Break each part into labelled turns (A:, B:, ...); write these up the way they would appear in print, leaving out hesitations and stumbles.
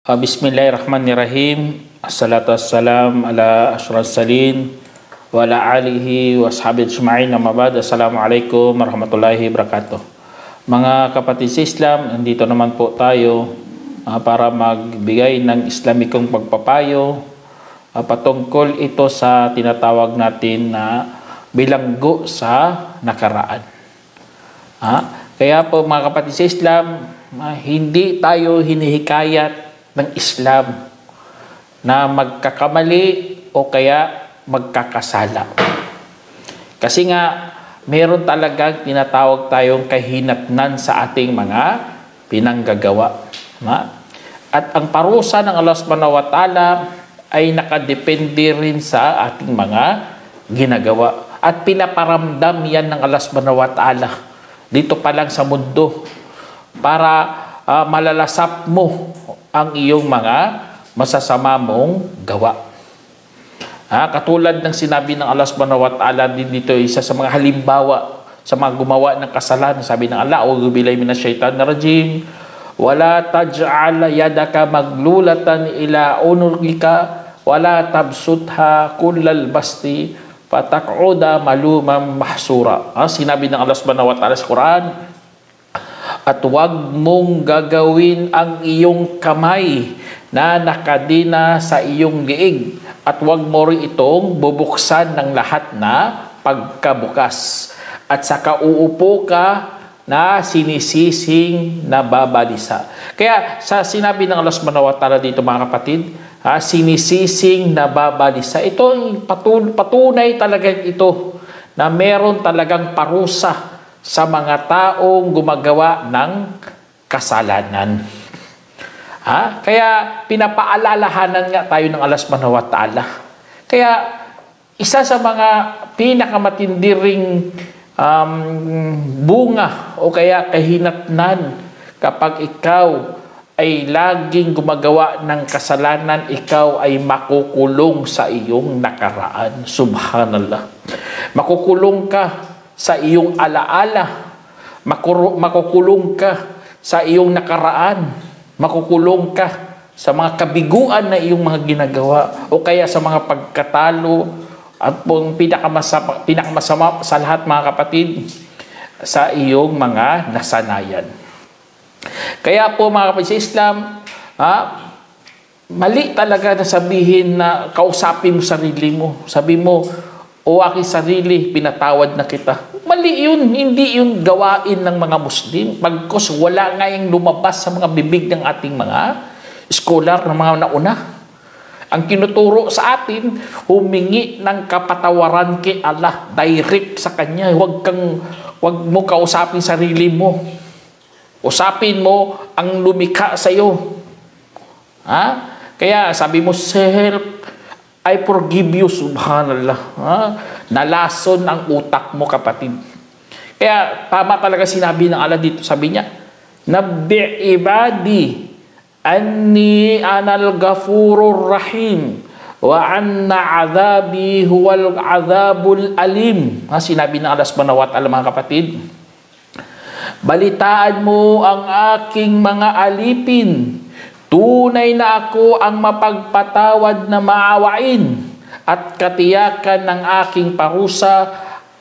A: Bismillahirrahmanirrahim. Assalatu wassalam ala asyrafil salin wa ala alihi wa ashabihi ajma'in. Amma ba'd. Assalamualaikum warahmatullahi wabarakatuh. Mga kapatid sa Islam, nandito naman po tayo para magbigay ng Islamikong pagpapayo patungkol ito sa tinatawag natin na bilanggo sa nakaraan. Kaya po mga kapatid sa Islam, hindi tayo hinihikayat ng Islam na magkakamali o kaya magkakasala. Kasi nga, meron talagang tinatawag tayong kahinatnan sa ating mga pinanggagawa. At ang parusa ng Allah Subhanahu wa Ta'ala ay nakadepende rin sa ating mga ginagawa. At pinaparamdam yan ng Allah Subhanahu wa Ta'ala dito pa lang sa mundo para malalasap mo ang iyong mga masasama mong gawa. Katulad ng sinabi ng Allah Subhanahu wa Ta'ala din dito, isa sa mga halimbawa sa mga gumawa ng kasalanan. Sabi ng Allah, "A'udzu billahi minasyaitonir rajim. Wala taj'al yadaka maglulatan ila unukika wala tabsutha kullal basti fataq'uda maluman mahsura." Sinabi ng Allah Subhanahu wa Ta'ala sa Quran, at huwag mong gagawin ang iyong kamay na nakadina sa iyong liig, at huwag mo rin itong bubuksan ng lahat na pagkabukas, at saka uupo ka na sinisising nababalisa. Kaya sa sinabi ng Allah Subhanahu wa Ta'ala dito mga kapatid, sinisising nababalisa, ito patunay talaga ito na meron talagang parusa sa mga taong gumagawa ng kasalanan. Kaya pinapaalalahanan nga tayo ng Allah Subhanahu wa Ta'ala. Kaya isa sa mga pinakamatindi ring bunga o kaya kahinatnan kapag ikaw ay laging gumagawa ng kasalanan, ikaw ay makukulong sa iyong nakaraan. Subhanallah. Makukulong ka sa iyong alaala, makukulong ka sa iyong nakaraan, makukulong ka sa mga kabiguan na iyong mga ginagawa o kaya sa mga pagkatalo at pong pinakamasama sa lahat mga kapatid, sa iyong mga nasanayan. Kaya po mga kapatid sa Islam, mali talaga na sabihin na kausapin mo sarili mo. Sabi mo, "O aking sarili, pinatawad na kita." Mali yun. Hindi yun gawain ng mga Muslim. Pagkos wala nga yung lumabas sa mga bibig ng ating mga scholar ng mga nauna. Ang kinuturo sa atin, humingi ng kapatawaran kay Allah. Direct sa Kanya. Huwag mo kausapin sarili mo. Usapin mo ang lumikha sa iyo. Kaya sabi mo, "Self, I forgive you." Subhanallah. Nalason ang utak mo, kapatid. Kaya tama talaga sinabi ng Allah dito. Sabi niya, "Nabbi' ibadi anni anal ghafurur rahim wa anna adhabi huwal adhabul alim." Sinabi ng Allah Subhanahu wa Ta'ala mga kapatid, balitaan mo ang aking mga alipin. Tunay na ako ang mapagpatawad na maawain, at katiyakan ng aking parusa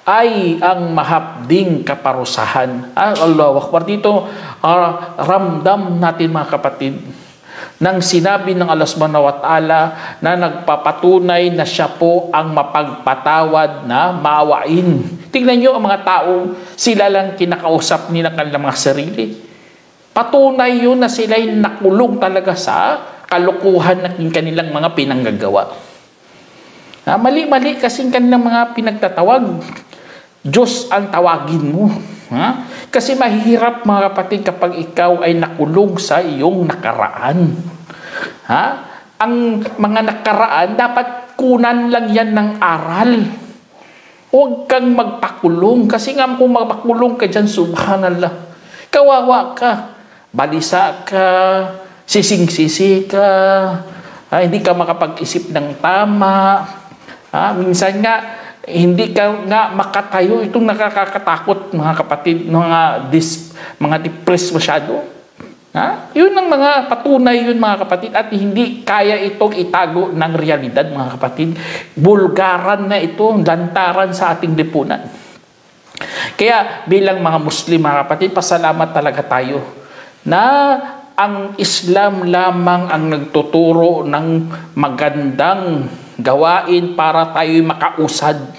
A: ay ang mahapding kaparusahan. Allahu Akbar. Dito, ramdam natin mga kapatid, nang sinabi ng Allah Subhanahu wa Ta'ala na nagpapatunay na siya po ang mapagpatawad na maawain. Tingnan nyo ang mga tao, sila lang kinakausap nila kanilang mga sarili. Patunay yun na sila'y nakulong talaga sa kalukuhan ng kanilang mga pinanggagawa. Mali-mali kasi kanilang mga pinagtatawag. Diyos ang tawagin mo. Kasi mahirap mga kapatid kapag ikaw ay nakulong sa iyong nakaraan. Ang mga nakaraan, dapat kunan lang yan ng aral. Huwag kang magpakulong. Kasi nga kung magpakulong ka dyan, subhanallah, kawawa ka. Balisa ka, sising-sisi ka, hindi ka makapag-isip ng tama. Minsan nga, hindi ka nga makatayo. Itong nakakatakot mga kapatid, mga depressed masyado. Yun ang mga patunay yun mga kapatid, at hindi kaya itong itago ng realidad mga kapatid. Bulgaran na ito, lantaran sa ating lipunan. Kaya bilang mga Muslim mga kapatid, pasalamat talaga tayo na ang Islam lamang ang nagtuturo ng magandang gawain para tayo'y makausad,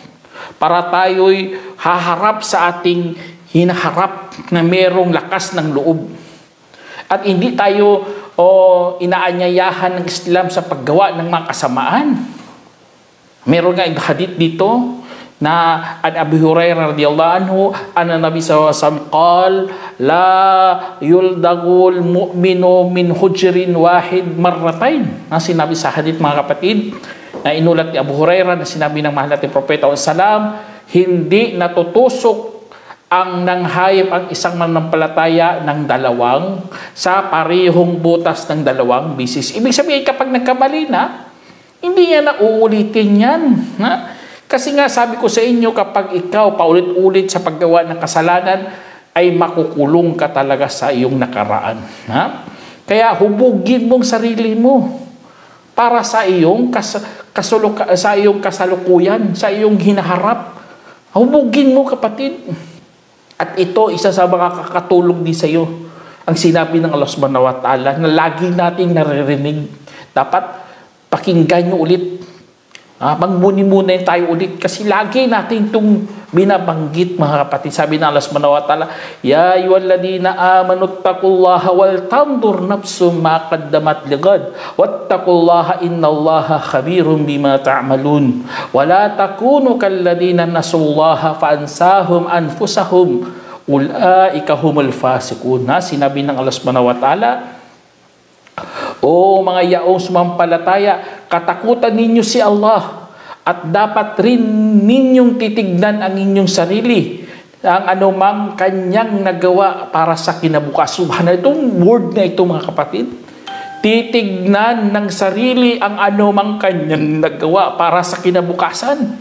A: para tayo'y haharap sa ating hinaharap na merong lakas ng loob. At hindi tayo inaanyayahan ng Islam sa paggawa ng mga kasamaan. Meron nga hadith dito na an Abi Hurairah radhiyallahu anhu anna Nabi sallallahu alaihi wasallam qala la yuldagul mu'minu min hujrin wahid marratain. Sinabi sa hadith mga kapatid na inulat ni Abu Hurairah, na sinabi ng mahal nating propeta sallam, hindi natutusok ang nanghayop ang isang mananampalataya ng dalawang sa parehong butas ng dalawang bisis. Ibig sabihin, kapag nagkamali na, hindi niya na uulitin yan. Kasi nga sabi ko sa inyo, kapag ikaw paulit-ulit sa paggawa ng kasalanan, ay makukulong ka talaga sa iyong nakaraan. Kaya hubugin mong sarili mo para sa iyong kasalukuyan, sa iyong hinaharap. Hubugin mo kapatid. At ito, isa sa mga kakatulong din sa iyo, ang sinabi ng Allah subhanahu wa ta'ala na lagi nating naririnig. Dapat pakinggan nyo ulit. Magmuni-muna tayo ulit kasi lagi natin itong binabanggit mga kapatid. Sabi ng Allah subhanahu wa ta'ala, Ya ayyuhalladhina amanu taqullaha wal tandur nafsum ma qaddamat ligad wattaqullaha innallaha khabirum bima ta'malun wa la takunu kalladhina nasullaha fa ansahum anfusahum ulaika humul fasiqun. Sinabi ng Allah subhanahu wa ta'ala, O mga yaong sumampalataya, katakutan ninyo si Allah at dapat rin ninyong titignan ang inyong sarili, ang anumang kanyang nagawa para sa kinabukasan. Subhanallah, itong word na ito mga kapatid, titignan ng sarili ang anumang kanyang nagawa para sa kinabukasan.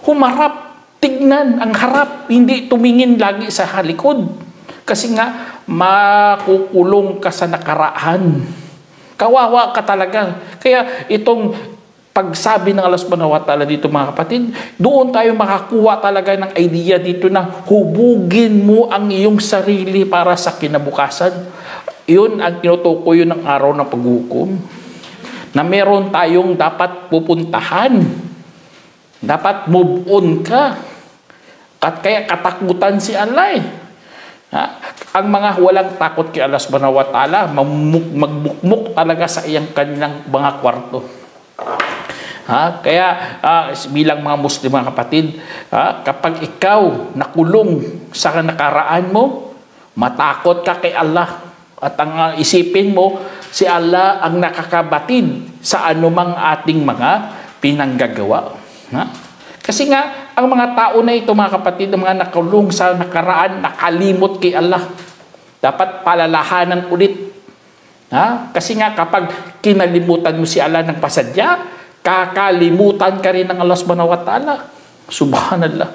A: Humarap, tignan ang harap, hindi tumingin lagi sa halikod. Kasi nga, makukulong ka sa nakaraan. Kawawa ka talaga. Kaya itong pagsabi ng Allah subhanahu wa ta'ala dito mga kapatid, doon tayo makakuha talaga ng idea dito na hubugin mo ang iyong sarili para sa kinabukasan. Yun ang tinutukoy ng araw ng paghukom. Na meron tayong dapat pupuntahan. Dapat move on ka. Kaya katakutan si Allah Ang mga walang takot kay Allah subhanahu wa ta'ala, magbukmuk talaga sa iyang kanilang mga kwarto. Kaya bilang mga Muslim mga kapatid, kapag ikaw nakulong sa nakaraan mo, matakot ka kay Allah. At ang isipin mo, si Allah ang nakakabatid sa anumang ating mga pinanggagawa. Kasi nga, ang mga tao na ito mga kapatid, ang mga nakulong sa nakaraan, nakalimot kay Allah. Dapat palalahanan ulit. Kasi nga kapag kinalimutan mo si Allah ng pasadya, kakalimutan ka rin ng Allah subhanahu wa ta'ala. Subhanallah.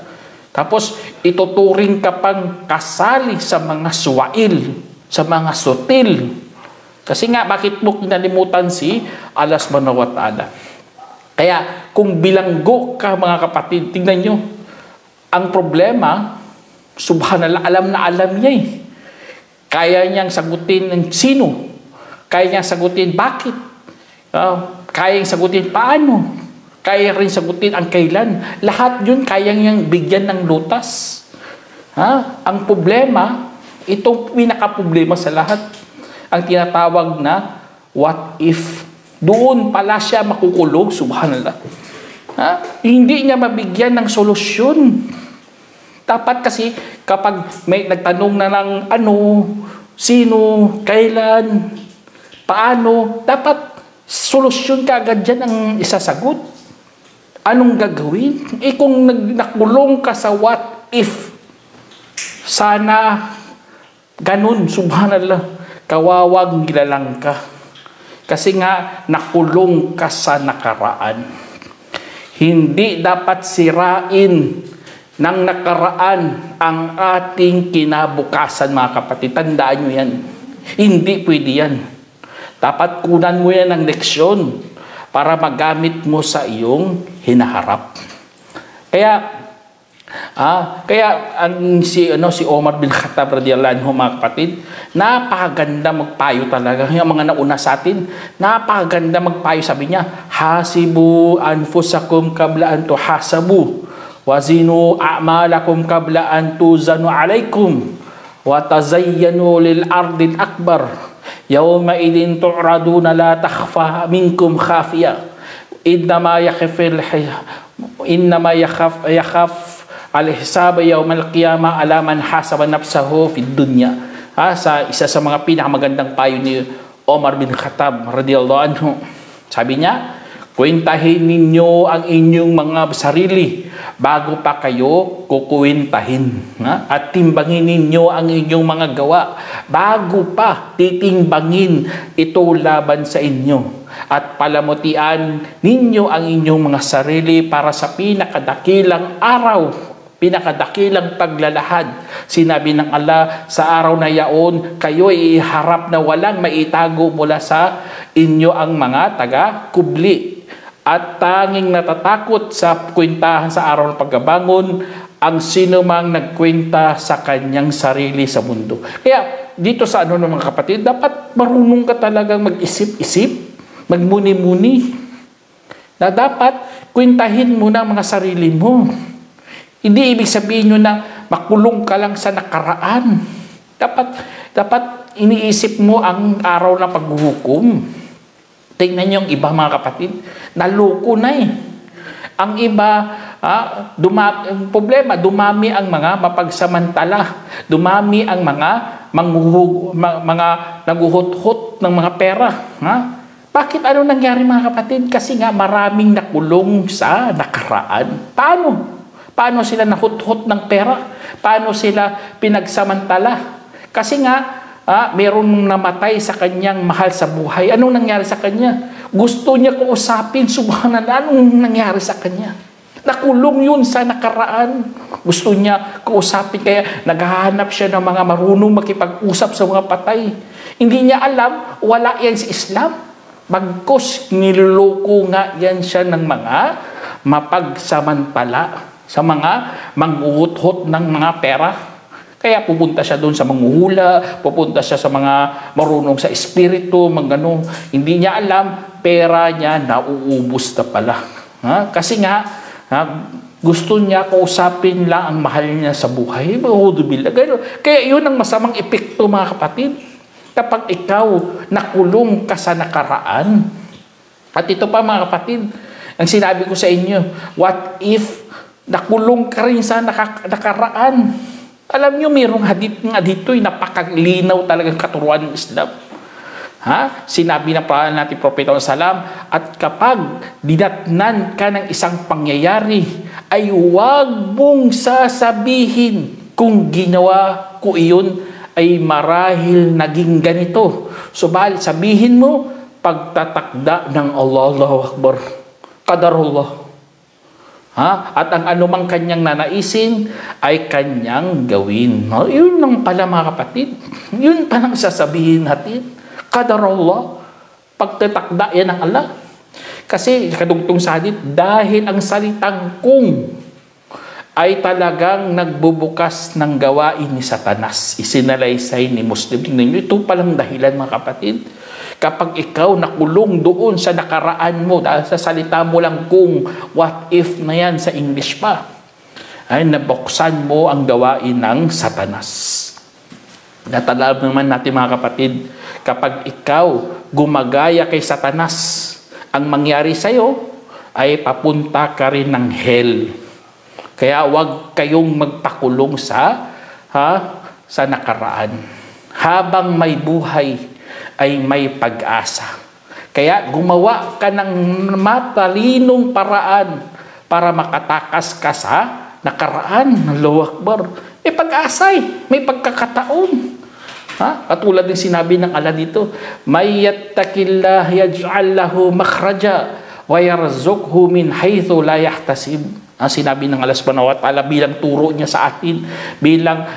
A: Tapos ituturing ka pang kasali sa mga suwail, sa mga sutil. Kasi nga bakit mo kinalimutan si Allah subhanahu wa ta'ala? Kaya kung bilanggo ka mga kapatid, tingnan nyo, ang problema, subhanallah, alam na alam niya Kaya niyang sagutin ng sino. Kaya niyang sagutin bakit. Kaya niyang sagutin paano. Kaya rin sagutin ang kailan. Lahat yun kaya niyang bigyan ng lutas. Ang problema, itong pinaka-problema sa lahat, ang tinatawag na what if. Doon pala siya makukulong, subhanallah. Hindi niya mabigyan ng solusyon. Dapat kasi kapag may nagtanong na ng ano, sino, kailan, paano, dapat solusyon ka agad dyan ang isasagot. Anong gagawin? Kung nakulong ka sa what if, sana ganun, subhanallah, kawawang gilalang ka. Kasi nga, nakulong ka sa nakaraan. Hindi dapat sirain ng nakaraan ang ating kinabukasan, mga kapatid. Tandaan nyo yan. Hindi pwede yan. Dapat kunan mo yan ng leksyon para magamit mo sa iyong hinaharap. Kaya si Omar bin Khattab radiyallahu anhu, mga kapatid, napakaganda magpayo talaga. Yung mga nauna sa atin, napakaganda magpayo. Sabi niya, hasibu anfusakum qabla an tuhasabu, wazinu a'malakum qabla an tuzanu alaykum, wa tazayyanu lil ardil akbar, yawma idin tu'raduna la takhfa minkum khafiya, innama yakhaf al-hisab yawm al-qiyamah ala man hasaba nafsahu fid dunya. Sa isa sa mga pinakamagandang payo ni Omar bin Khattab radiyallahu anhu, sabi niya, kwentahin ninyo ang inyong mga sarili bago pa kayo kukwentahin. At timbangin ninyo ang inyong mga gawa bago pa titimbangin ito laban sa inyo. At palamutian ninyo ang inyong mga sarili para sa pinakadakilang araw, pinakadakilang paglalahad. Sinabi ng Allah, sa araw na yaon, kayo ay iharap na walang maitago mula sa inyo ang mga taga-kubli. At tanging natatakot sa kwentahan sa araw ng pagkabangon ang sinumang nagkwenta sa kanyang sarili sa mundo. Kaya dito sa ng mga kapatid, dapat marunong ka talagang mag-isip-isip, magmuni-muni, na dapat kwentahin mo na mga sarili mo. Hindi ibig sabihin nyo na makulong ka lang sa nakaraan. Dapat iniisip mo ang araw na paghuhukom. Tingnan nyo yung iba, mga kapatid, naloko na eh. Ang iba, problema, dumami ang mga mapagsamantala. Dumami ang mga naguhot-hot ng mga pera. Bakit ano nangyari, mga kapatid? Kasi nga maraming nakulong sa nakaraan. Paano sila nahuthot ng pera? Paano sila pinagsamantala? Kasi nga, mayroong namatay sa kanyang mahal sa buhay. Anong nangyari sa kanya? Gusto niya kausapin, subhanallah, anong nangyari sa kanya? Nakulong yun sa nakaraan. Gusto niya kausapin, kaya naghahanap siya ng mga marunong makipag-usap sa mga patay. Hindi niya alam, wala yan sa Islam. Bagkus, niloloko nga yan siya ng mga mapagsamantala, sa mga manghuhot-hot ng mga pera. Kaya pupunta siya doon sa manghuhula, pupunta siya sa mga marunong sa espiritu, hindi niya alam, pera niya nauubos na pala. Kasi nga, gusto niya kausapin lang ang mahal niya sa buhay. Kaya yun ang masamang epekto, mga kapatid. Kapag ikaw nakulong ka sa nakaraan. At ito pa, mga kapatid, ang sinabi ko sa inyo, what if nakulong ka rin sa nakaraan? Alam nyo, mayroong hadith nga dito, napakalinaw talagang katuruan ng Islam. Sinabi ng natin Propeta Salam, at kapag dinatnan ka ng isang pangyayari, ay huwag mong sasabihin kung ginawa ko iyon ay marahil naging ganito. Subalit sabihin mo, pagtatakda ng Allah, Allahu Akbar, qadarullah. At ang anumang kanyang nanaisin ay kanyang gawin. Yun lang pala, mga kapatid. Yun palang sasabihin natin. Qadarullah. Pagtatakda yan ng Allah. Kasi kadugtong sa hadith, dahil ang salitang kung ay talagang nagbubukas ng gawain ni Satanas. Isinalaysay ni Muslim. Ito palang dahilan, mga kapatid. Kapag ikaw nakulong doon sa nakaraan mo, dahil sa salita mo lang kung what if na yan sa English pa, ay nabuksan mo ang gawain ng Satanas. Natalab naman natin, mga kapatid, kapag ikaw gumagaya kay Satanas, ang mangyari sa'yo ay papunta ka rin ng hell. Kaya huwag kayong magpakulong sa nakaraan. Habang may buhay, ay may pag-asa. Kaya gumawa ka ng matalinong paraan para makatakas ka sa nakaraan. Allahu Akbar. May pag-asa, may pagkakataon. Katulad ng sinabi ng Allah dito, may yattaqillah yaj'al lahu makhraja wa yarzuqhu min haythu la yahtasib. Ang sinabi ng Allah Subhanahu wa Ta'ala bilang turo niya sa atin, bilang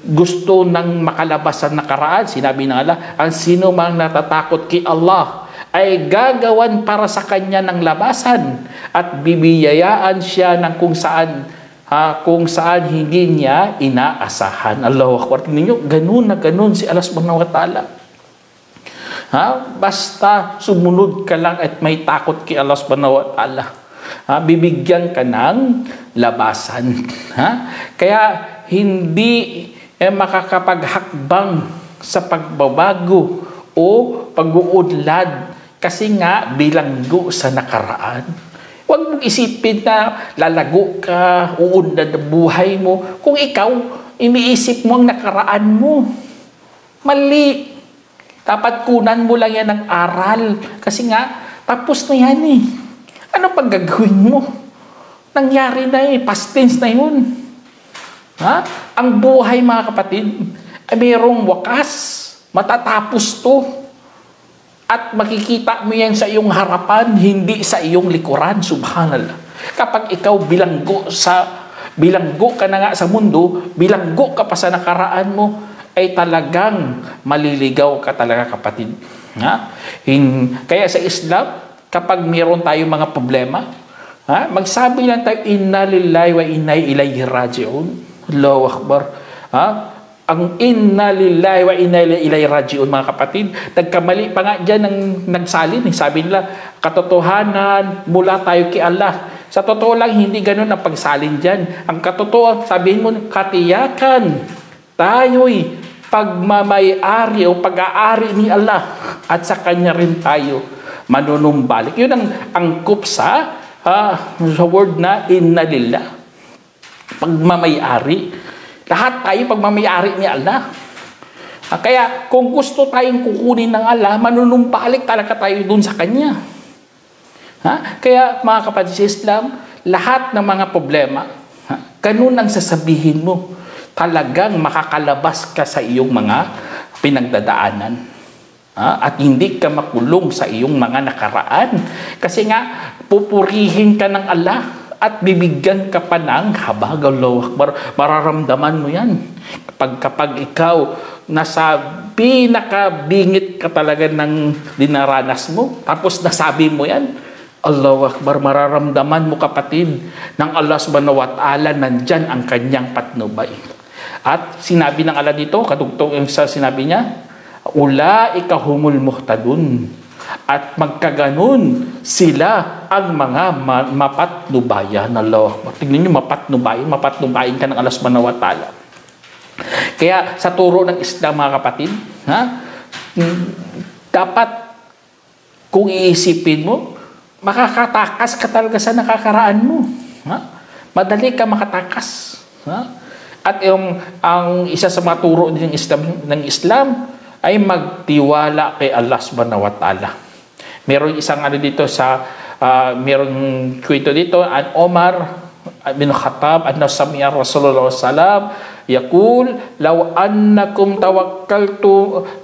A: gusto ng makalabas sa nakaraan. Sinabi ng Allah, ang sino mang natatakot kay Allah ay gagawan para sa kanya ng labasan at bibiyayaan siya ng kung saan hindi niya inaasahan. Allahu Akbar. Tingnan niyo, ganun na ganun si Allah subhanahu wa ta'ala. Basta sumunod ka lang at may takot kay Allah subhanahu wa ta'ala, bibigyan ka ng labasan. Kaya hindi makakapaghakbang sa pagbabago o pag-uudlad kasi nga bilanggo sa nakaraan. Huwag mong isipin na lalago ka, uunlad ang buhay mo, kung ikaw, iniisip mo ang nakaraan mo. Mali. Dapat kunan mo lang yan ng aral. Kasi nga, tapos na yan eh. Ano pang gagawin mo? Nangyari na eh, past tense na yun. Ang buhay, mga kapatid, ay mayroong wakas. Matatapos to. At makikita mo yan sa iyong harapan, hindi sa iyong likuran. Subhanallah. Kapag ikaw bilanggo ka na nga sa mundo, bilanggo ka pa sa nakaraan mo, ay talagang maliligaw ka talaga, kapatid. Kaya sa Islam, kapag mayroon tayong mga problema, magsabi lang tayo, inna lillahi wa inna ilayhi raji'un. Allahu Akbar. Ang inna lillahi wa inna ilayhi raji'un, mga kapatid. Nagkamali pa nga dyan ng nagsalin. Sabi nila, katotohanan mula tayo kay Allah. Sa totoo lang, hindi ganun ang pagsalin dyan. Ang katotoo, sabihin mo, katiyakan tayo'y pagmamayari o pag-aari ni Allah at sa Kanya rin tayo manunumbalik. Yun ang angkop sa word na inna lillah. Pagmamayari. Lahat tayo pagmamayari ni Allah. Kaya kung gusto tayong kukunin ng Allah, manunumbalik talaga tayo dun sa Kanya. Kaya mga kapatid sa Islam, lahat ng mga problema, ganun ang sasabihin mo. Talagang makakalabas ka sa iyong mga pinagdadaanan. At hindi ka makulong sa iyong mga nakaraan. Kasi nga, pupurihin ka ng Allah at bibigyan ka pa ng habag. Allahu Akbar. Mararamdaman mo yan. Kapag ikaw nasa pinakabingit ka talaga ng dinaranas mo, tapos nasabi mo yan, Allahu Akbar, mararamdaman mo, kapatid, ng Allah subhanahu wa ta'ala, nandyan ang kanyang patnubay. At sinabi ng Allah dito, kadugtong sa sinabi niya, ulaika humul muhtadun. At magkaganon sila ang mga mapatnubayan. Allah. Tingnan niyo, mapatnubayan ka ng Allah subhanahu wa ta'ala. Kaya sa turo ng Islam, mga kapatid, dapat kung iisipin mo, makakatakas ka talaga sa nakakaraan mo. Madali ka makatakas. At ang isa sa mga turo ng Islam ay magtiwala kay Allah subhanahu wa ta'ala. Meron isang dito merong kwento dito, an Omar bin Khattab anna sami'a Rasulullah sallam yaqul law annakum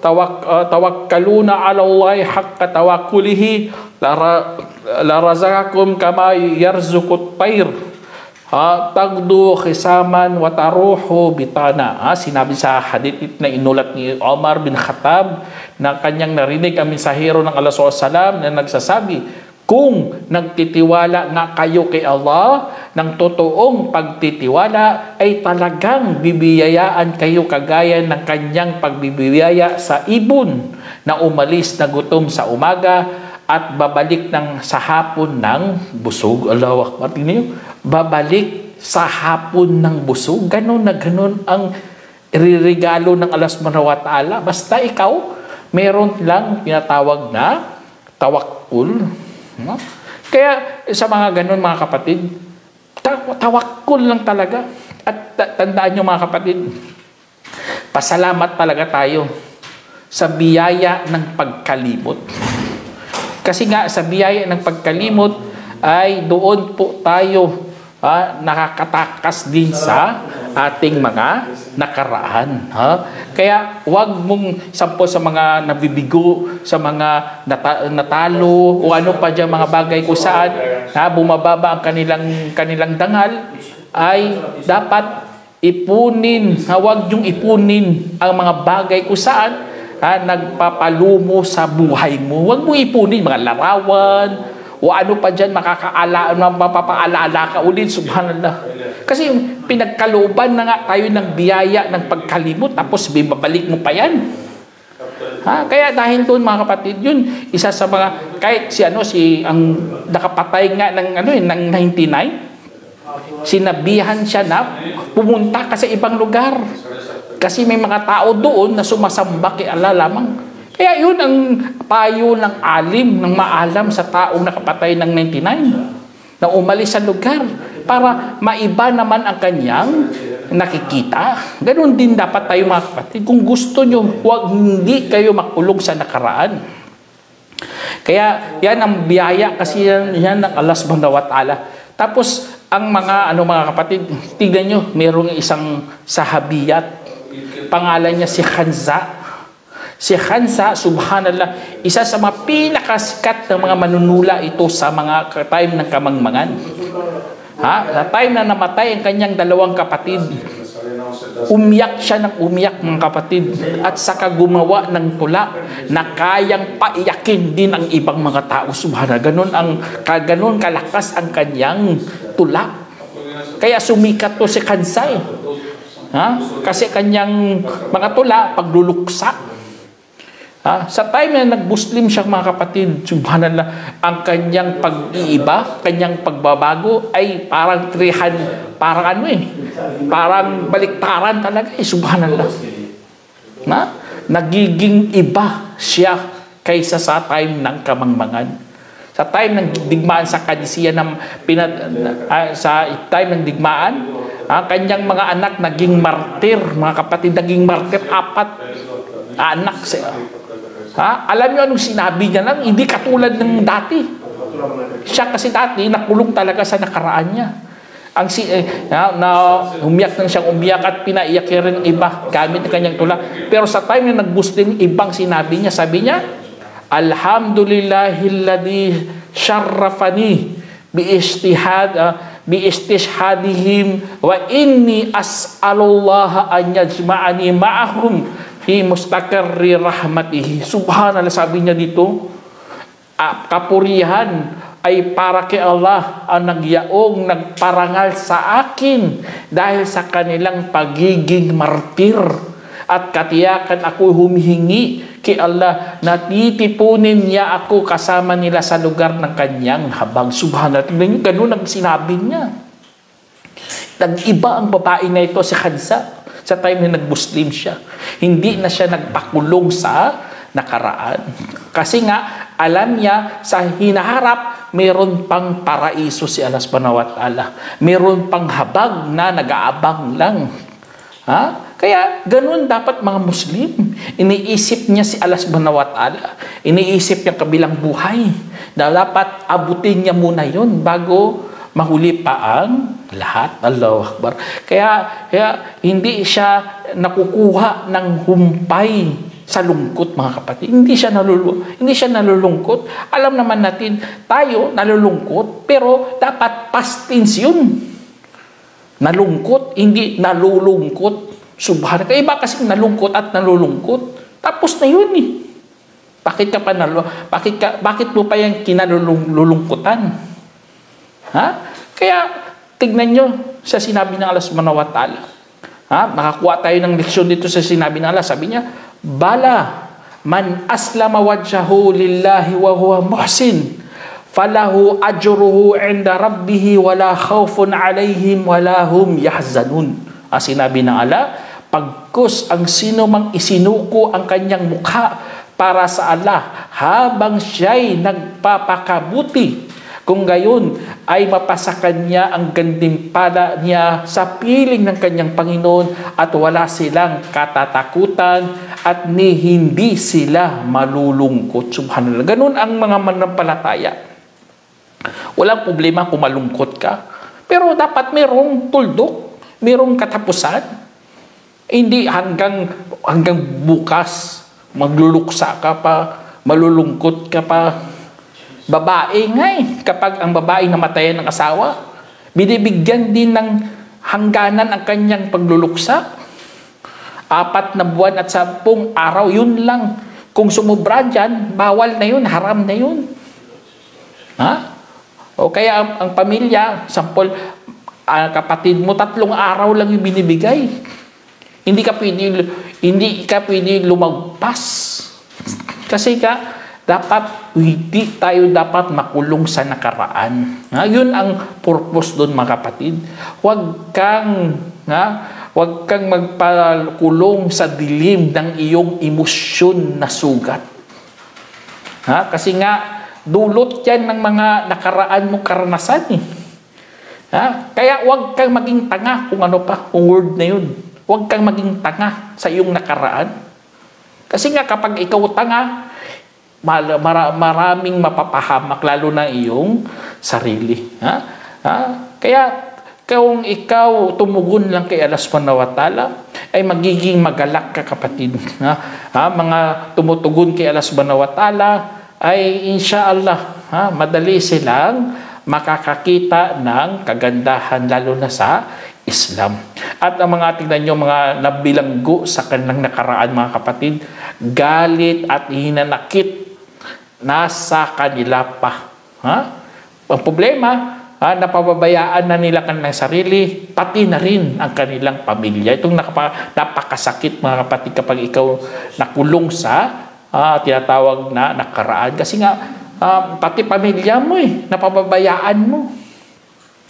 A: tawakkaluna 'ala Allah haqqa tawakkulihi la razaqakum kama yarzuqut tayr tagdu khisaman wa taruhu bitana. Sinabi sa hadith na inulat ni Omar bin Khattab na kanyang narinig ang mensahero ng Allah SAW na nagsasabi, kung nagtitiwala nga kayo kay Allah ng totoong pagtitiwala, ay talagang bibiyayaan kayo kagaya ng kanyang pagbibiyaya sa ibon na umalis na gutom sa umaga at babalik sa hapon ng busog. Allahu Akbar. Tingnan niyo, babalik sa hapon ng busog. Ganon na ganon ang iririgalo ng Allah subhanahu wa ta'ala. Basta ikaw, meron lang pinatawag na tawakkul. Kaya sa mga ganon, mga kapatid, tawakkul lang talaga. At tandaan nyo, mga kapatid, pasalamat talaga tayo sa biyaya ng pagkalimot. Kasi nga sa biyaya ng pagkalimot ay doon po tayo nakakatakas din sa ating mga nakaraan. Kaya huwag mong sampo sa mga nabibigo, sa mga natalo o ano pa dyan mga bagay kung saan bumababa ang kanilang dangal, ay dapat ipunin, huwag yung ipunin ang mga bagay kung saan nagpapalumo sa buhay mo. Huwag mo ipunin mga larawan o ano pa dyan, mapapaalala ka ulit, subhanallah. Kasi yung pinagkalooban na nga tayo ng biyaya ng pagkalimot, tapos babalik mo pa yan. Kaya dahil doon mga kapatid, yun isa sa mga, kahit ang nakapatay nga ng 99, sinabihan siya na pumunta ka sa ibang lugar. Kasi may mga tao doon na sumasamba kay Allah lamang. Kaya yun ang payo ng alim, ng maalam sa taong nakapatay ng 99, na umalis sa lugar para maiba naman ang kanyang nakikita. Ganun din dapat tayo mga kapatid. Kung gusto nyo, hindi kayo makulong sa nakaraan. Kaya yan ang biyaya kasi yan ng Allah subhanahu wa ta'ala. Tapos ang mga kapatid, tignan nyo, mayroong isang sahabiyat. Pangalan niya si Khansa. Si Khansa, subhanallah, isa sa mga pinakasikat ng mga manunula ito sa mga time ng kamangmangan. Sa time na namatay ang kanyang dalawang kapatid, umiyak siya ng umiyak mga kapatid, at saka gumawa ng tula na kayang paiyakin din ang ibang mga tao. Subhanallah, ganun kalakas ang kanyang tula. Kaya sumikat to si Khansa kasi kanyang mga tula pagluluksa. Sa time na nag-Muslim siya mga kapatid, subhanallah, ang kanyang pag-iiba, kanyang pagbabago ay parang parang baliktaran talaga, subhanallah. Nagiging iba siya kaysa sa time ng kamangmangan. Sa time ng digmaan sa Kadisiya, sa time ng digmaan, kanyang mga anak naging martir, mga kapatid, naging martir, 4 anak siya. Alam niyo anong sinabi niya lang? Hindi katulad ng dati. Siya kasi dati, nakulong talaga sa nakaraan niya. Umiyak nang siyang umiyak at pinaiyak niya rin iba gamit ng kanyang tula. Pero sa time na nag-Muslim, ibang sinabi niya. Sabi niya, Alhamdulillahilladzi syarrafani biistishhadihim wa inni as'alullaha an yajma'ani ma'ahum fi mustaqarri rahmatihi. Subhanallah, sabi niya dito, kapurihan ay para kay Allah ang nagyaong nagparangal sa akin dahil sa kanilang pagiging martir, at katiyakan ako humihingi kay Allah na titipunin niya ako kasama nila sa lugar ng kanyang habag. Subhanallah, tingnan niyo, ganun ang sinabi niya. Nag-iba ang babae na ito si Khansa sa time na nag-Muslim siya. Hindi na siya nagpakulong sa nakaraan. Kasi nga, alam niya sa hinaharap, meron pang paraiso si Allah subhanahu wa ta'ala. Meron pang habag na nag-aabang lang. Kaya ganun dapat mga Muslim. Iniisip niya si Allah subhanahu wa ta'ala. Iniisip niya kabilang buhay. Na dapat abutin niya muna yun bago mahuli pa ang lahat. Allahu Akbar. Kaya hindi siya nakukuha ng humpay sa lungkot, mga kapatid. Hindi siya nalulungkot. Alam naman natin, tayo nalulungkot, pero dapat past tense yun. Nalungkot, hindi nalulungkot. Subhanallah. Iba kasi nalungkot at nalulungkot. Tapos na yun eh. Bakit mo pa yung kinalulungkutan? Kaya tignan nyo sa sinabi ng Allah subhanahu wa ta'ala. Makakuha tayo ng leksyon dito sa sinabi ng Allah. Sabi niya, Bala, man aslama wajhahu lillahi wa huwa muhsin, falahu ajruhu inda rabbihi wala khawfun alaihim wala hum yahzanun. Sinabi ng Allah, pagkus ang sino mang isinuko ang kanyang mukha para sa Allah habang siya'y nagpapakabuti, kung gayon ay mapasa kanya ang gantimpala niya sa piling ng kanyang Panginoon at wala silang katatakutan at hindi sila malulungkot. Subhanallah. Ganun ang mga manampalataya. Walang problema kung malungkot ka. Pero dapat mayroong tuldok, mayroong katapusan. Hindi hanggang bukas magluluksa ka pa, malulungkot ka pa. Babae nga kapag ang babae namatayan ng asawa, binibigyan din ng hangganan ang kanyang pagluluksa. 4 na buwan at 10 araw, yun lang. Kung sumubra dyan, bawal na yun, haram na yun. O kaya ang pamilya, sampol, kapatid mo, 3 araw lang yung binibigay. Hindi ka pwede lumagpas. Kasi hindi tayo dapat makulong sa nakaraan. Yun ang purpose doon, mga kapatid. Huwag kang magpakulong sa dilim ng iyong emosyon na sugat. Kasi dulot yan ng mga nakaraan mong karanasan. Kaya huwag kang maging tanga kung word na yun. Huwag kang maging tanga sa iyong nakaraan. Kasi kapag ikaw tanga, maraming mapapahamak, lalo na iyong sarili. Kaya kung ikaw tumugon lang kay Allah subhanahu wa ta'ala, ay magiging magalak ka, kapatid. Mga tumutugon kay Allah subhanahu wa ta'ala, ay insyaallah, madali silang makakakita ng kagandahan, lalo na sa Islam. At ang mga tingnan nyo, mga nabilanggo sa kanilang nakaraan, mga kapatid, galit at hinanakit nasa kanila pa. Ang problema, napababayaan na nila kanilang sarili, pati na rin ang kanilang pamilya. Itong napakasakit, mga kapatid, kapag ikaw nakulong sa tinatawag na nakaraan. Kasi pati pamilya mo napababayaan mo.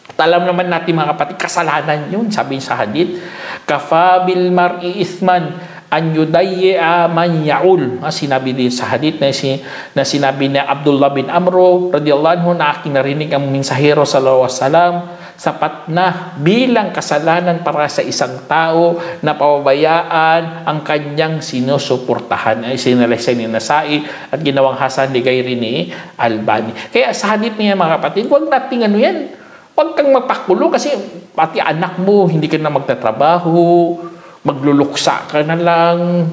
A: At alam naman natin, mga kapatid, kasalanan yun. Sabi sa hadith, kafa bil mar'i ithman an yudayya man ya'ul. Sinabi din sa hadith na sinabi ni Abdullah bin Amro radiyallahu anhu, na aking narinig ang mensahero sallallahu alaihi wasallam, sapat na bilang kasalanan para sa isang tao na pababayaan ang kanyang sinusuportahan. Ay sinalaysay ni Nasai at ginawang hasan ni Gayri ni Albani. Kaya sa hadith niya, mga kapatid, huwag nating yan. Huwag kang magpakulo kasi pati anak mo, hindi ka na magtatrabaho, magluluksa ka na lang,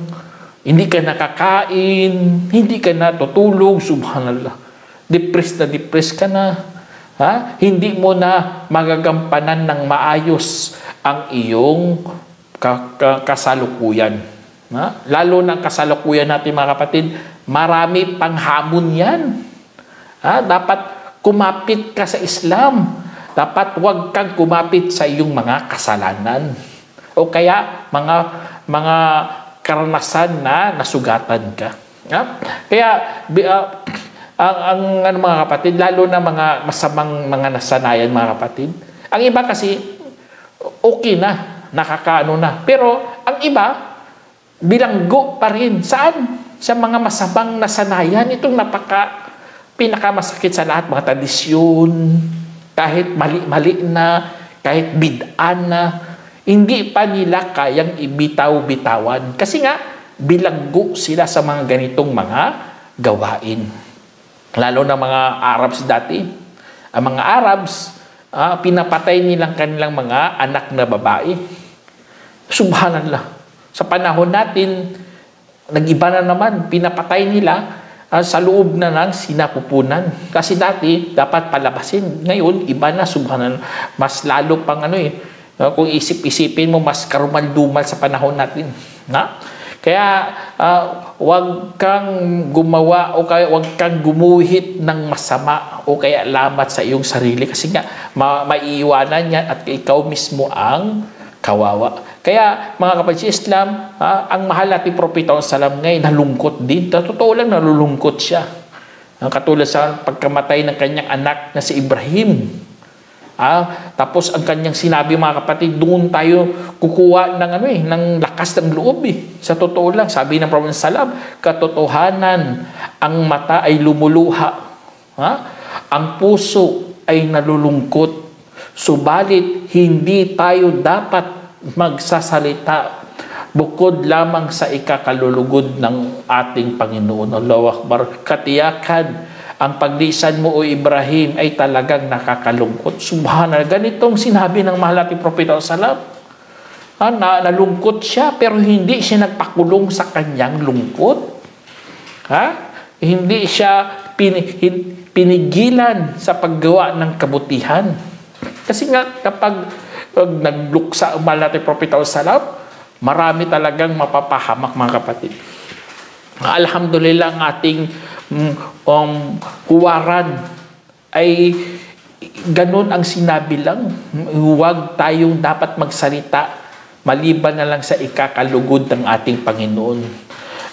A: hindi ka nakakain, hindi ka na tutulog, subhanallah. Depressed ka na. Hindi mo na magagampanan ng maayos ang iyong kasalukuyan. Lalo na kasalukuyan natin, mga kapatid, marami pang hamon yan. Dapat kumapit ka sa Islam. Dapat huwag kang kumapit sa iyong mga kasalanan. O kaya mga karanasan na nasugatan ka. Kaya ang mga kapatid, lalo na mga masamang mga nasanayan, mga kapatid, ang iba kasi okay na, nakakaano na. Pero ang iba, bilanggo pa rin. Saan? Sa mga masamang nasanayan. Itong pinakamasakit sa lahat, mga tradisyon, kahit mali-mali na, kahit bid'an na, hindi pa nila kayang ibitaw-bitawan. Kasi bilanggo sila sa mga ganitong mga gawain. Lalo na mga Arabs dati. Ang mga Arabs, pinapatay nilang kanilang mga anak na babae. Subhanallah. Sa panahon natin, nag-iba na naman, pinapatay nila sa loob na ng sinapupunan. Kasi dati, dapat palabasin. Ngayon, iba na, subhanallah. Mas lalo pang kung isip-isipin mo, mas karumal-dumal sa panahon natin. Kaya, huwag kang gumawa o kaya huwag kang gumuhit ng masama o kaya lamat sa iyong sarili. Kasi maiiwanan yan at ikaw mismo ang kawawa. Kaya, mga kapatid sa Islam, ang mahal natin Propeta Salam ngayon, nalungkot din. Totoo lang, nalulungkot siya. Katulad sa pagkamatay ng kanyang anak na si Ibrahim. Tapos ang kanyang sinabi, mga kapatid, doon tayo kukuha ng lakas ng loob. Sa totoo lang, sabi ng Propeta Salam, katotohanan, ang mata ay lumuluha. Ang puso ay nalulungkot. Subalit, hindi tayo dapat magsasalita bukod lamang sa ikakalulugod ng ating Panginoon. Allahu Akbar. Katiyakan, ang paglisan mo, o Ibrahim, ay talagang nakakalungkot. Subhanallah. Ganitong sinabi ng mahal nating Propeta Salam. Nalungkot siya, pero hindi siya nagpakulong sa kanyang lungkot. Hindi siya pinigilan sa paggawa ng kabutihan. Kasi kapag pag nagluksa umal natin Prophet Salam, marami talagang mapapahamak mga kapatid. Alhamdulillah ang ating huwaran ay ganun ang sinabi lang. Huwag tayong dapat magsalita maliban na lang sa ikakalugod ng ating Panginoon.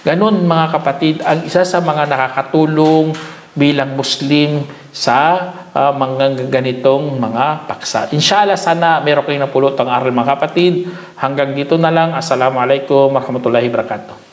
A: Ganun mga kapatid, ang isa sa mga nakakatulong bilang Muslim sa mga ganitong mga paksa. Inshallah, sana meron kayong napulot ang aral mga kapatid. Hanggang dito na lang. Assalamualaikum warahmatullahi wabarakatuh.